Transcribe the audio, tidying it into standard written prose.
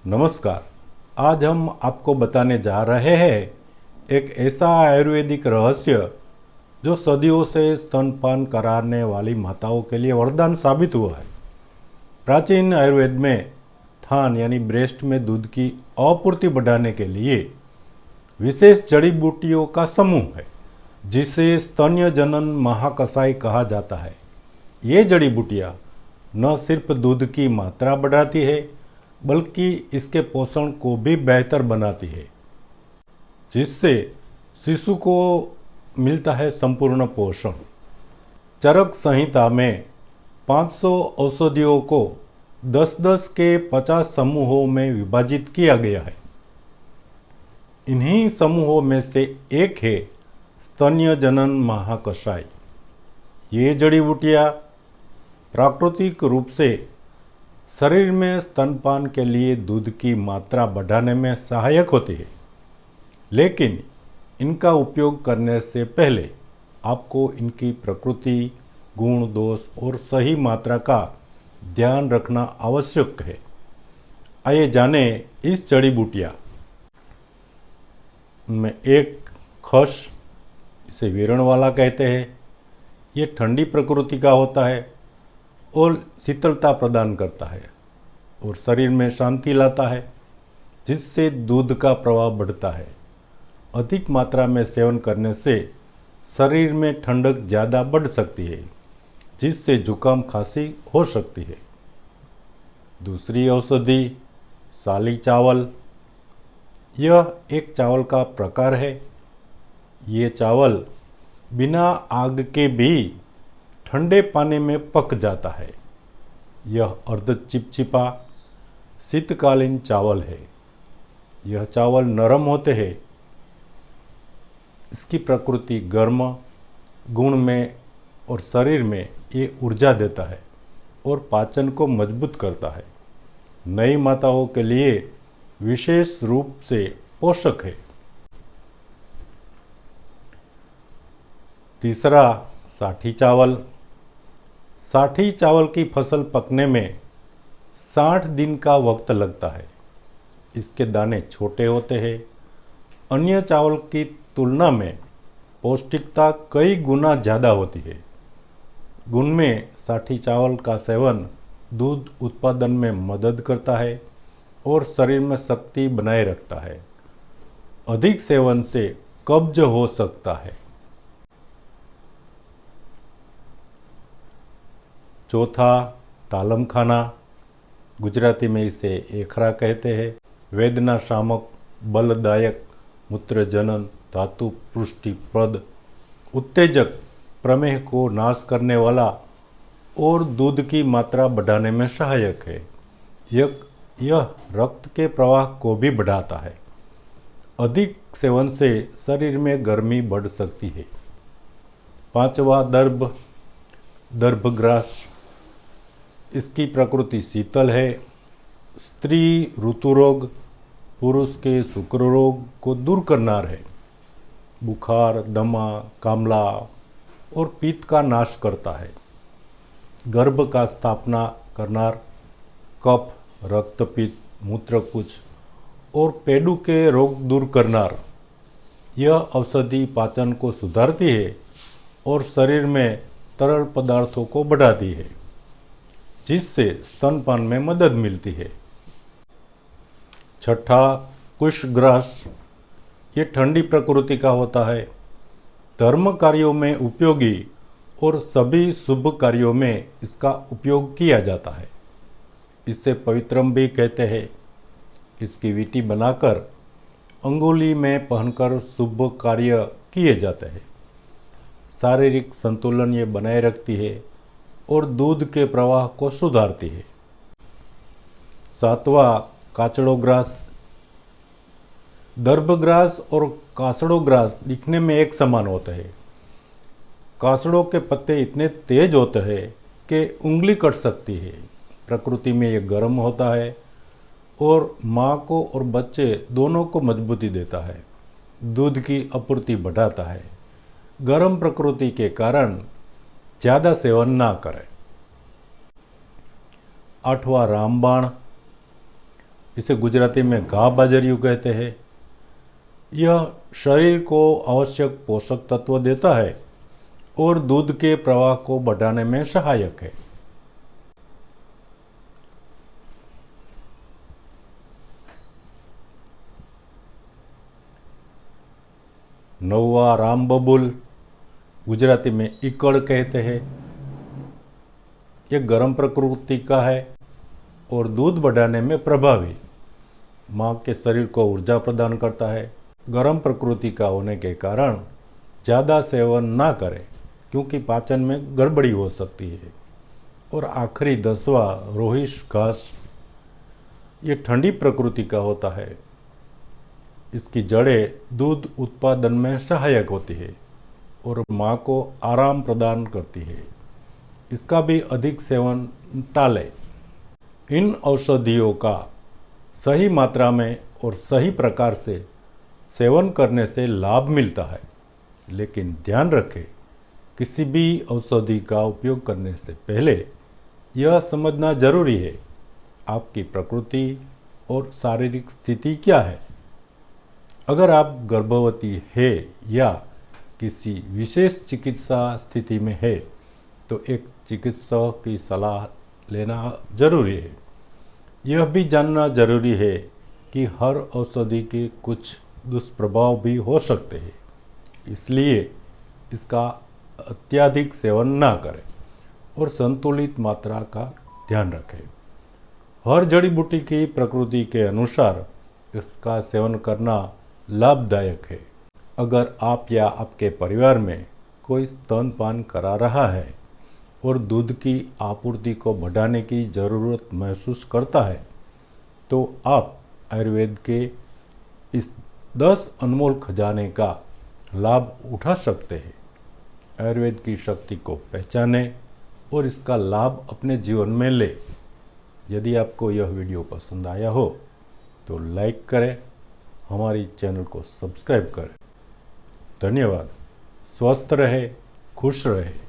नमस्कार। आज हम आपको बताने जा रहे हैं एक ऐसा आयुर्वेदिक रहस्य जो सदियों से स्तनपान कराने वाली माताओं के लिए वरदान साबित हुआ है। प्राचीन आयुर्वेद में थान यानी ब्रेस्ट में दूध की आपूर्ति बढ़ाने के लिए विशेष जड़ी बूटियों का समूह है जिसे स्तन्य जनन महाकसाई कहा जाता है। ये जड़ी बूटियाँ न सिर्फ दूध की मात्रा बढ़ाती है बल्कि इसके पोषण को भी बेहतर बनाती है, जिससे शिशु को मिलता है संपूर्ण पोषण। चरक संहिता में 500 औषधियों को 10-10 के 50 समूहों में विभाजित किया गया है। इन्हीं समूहों में से एक है स्तन्य जनन महाकषाय। ये जड़ी बूटियाँ प्राकृतिक रूप से शरीर में स्तनपान के लिए दूध की मात्रा बढ़ाने में सहायक होती है, लेकिन इनका उपयोग करने से पहले आपको इनकी प्रकृति, गुण, दोष और सही मात्रा का ध्यान रखना आवश्यक है। आइए जाने इस जड़ी बूटियाँ में एक खस, इसे वीरण वाला कहते हैं। ये ठंडी प्रकृति का होता है और शीतलता प्रदान करता है और शरीर में शांति लाता है, जिससे दूध का प्रवाह बढ़ता है। अधिक मात्रा में सेवन करने से शरीर में ठंडक ज़्यादा बढ़ सकती है, जिससे जुकाम खांसी हो सकती है। दूसरी औषधि साली चावल। यह एक चावल का प्रकार है। ये चावल बिना आग के भी ठंडे पानी में पक जाता है। यह अर्ध चिपचिपा शीतकालीन चावल है। यह चावल नरम होते हैं। इसकी प्रकृति गर्म गुण में और शरीर में ये ऊर्जा देता है और पाचन को मजबूत करता है। नई माताओं के लिए विशेष रूप से पोषक है। तीसरा साठी चावल। साठी चावल की फसल पकने में 60 दिन का वक्त लगता है। इसके दाने छोटे होते हैं। अन्य चावल की तुलना में पौष्टिकता कई गुना ज़्यादा होती है। गुण में साठी चावल का सेवन दूध उत्पादन में मदद करता है और शरीर में शक्ति बनाए रखता है। अधिक सेवन से कब्ज हो सकता है। चौथा तालम खाना। गुजराती में इसे एखरा कहते हैं। वेदना शामक, बलदायक, मूत्र जनन, धातु पुष्टिप्रद, उत्तेजक, प्रमेह को नाश करने वाला और दूध की मात्रा बढ़ाने में सहायक है। यह रक्त के प्रवाह को भी बढ़ाता है। अधिक सेवन से शरीर में गर्मी बढ़ सकती है। पांचवा दर्भग्रास। इसकी प्रकृति शीतल है। स्त्री ऋतु रोग, पुरुष के शुक्र रोग को दूर करनार है। बुखार, दमा, कामला और पित्त का नाश करता है। गर्भ का स्थापना करनार, कफ, रक्तपित्त, मूत्रकुच और पेडू के रोग दूर करनार। यह औषधि पाचन को सुधारती है और शरीर में तरल पदार्थों को बढ़ाती है, जिससे स्तनपान में मदद मिलती है। छठा कुशग्रास। ये ठंडी प्रकृति का होता है। धर्म कार्यों में उपयोगी और सभी शुभ कार्यों में इसका उपयोग किया जाता है। इसे पवित्रम भी कहते हैं। इसकी वीटी बनाकर अंगुली में पहनकर शुभ कार्य किए जाते हैं। शारीरिक संतुलन ये बनाए रखती है और दूध के प्रवाह को सुधारती है। सातवां काचड़ोग्रास। दर्भग्रास और कासड़ोग्रास दिखने में एक समान होते हैं। कासड़ों के पत्ते इतने तेज होते हैं कि उंगली कट सकती है। प्रकृति में ये गर्म होता है और माँ को और बच्चे दोनों को मजबूती देता है। दूध की आपूर्ति बढ़ाता है। गर्म प्रकृति के कारण ज़्यादा सेवन ना करें। आठवां रामबाण। इसे गुजराती में घा बाजरिયું कहते हैं। यह शरीर को आवश्यक पोषक तत्व देता है और दूध के प्रवाह को बढ़ाने में सहायक है। नौवा रामबबूल, गुजराती में इकड़ कहते हैं। यह गर्म प्रकृति का है और दूध बढ़ाने में प्रभावी। माँ के शरीर को ऊर्जा प्रदान करता है। गर्म प्रकृति का होने के कारण ज़्यादा सेवन ना करें क्योंकि पाचन में गड़बड़ी हो सकती है। और आखिरी 10वां रोहिश घास, ये ठंडी प्रकृति का होता है। इसकी जड़ें दूध उत्पादन में सहायक होती है और माँ को आराम प्रदान करती है। इसका भी अधिक सेवन टालें। इन औषधियों का सही मात्रा में और सही प्रकार से सेवन करने से लाभ मिलता है, लेकिन ध्यान रखें, किसी भी औषधि का उपयोग करने से पहले यह समझना जरूरी है आपकी प्रकृति और शारीरिक स्थिति क्या है। अगर आप गर्भवती है या किसी विशेष चिकित्सा स्थिति में है तो एक चिकित्सक की सलाह लेना जरूरी है। यह भी जानना जरूरी है कि हर औषधि के कुछ दुष्प्रभाव भी हो सकते हैं, इसलिए इसका अत्यधिक सेवन ना करें और संतुलित मात्रा का ध्यान रखें। हर जड़ी बूटी की प्रकृति के अनुसार इसका सेवन करना लाभदायक है। अगर आप या आपके परिवार में कोई स्तनपान करा रहा है और दूध की आपूर्ति को बढ़ाने की ज़रूरत महसूस करता है तो आप आयुर्वेद के इस 10 अनमोल खजाने का लाभ उठा सकते हैं। आयुर्वेद की शक्ति को पहचानें और इसका लाभ अपने जीवन में लें। यदि आपको यह वीडियो पसंद आया हो तो लाइक करें, हमारी चैनल को सब्सक्राइब करें। धन्यवाद। स्वस्थ रहे, खुश रहे।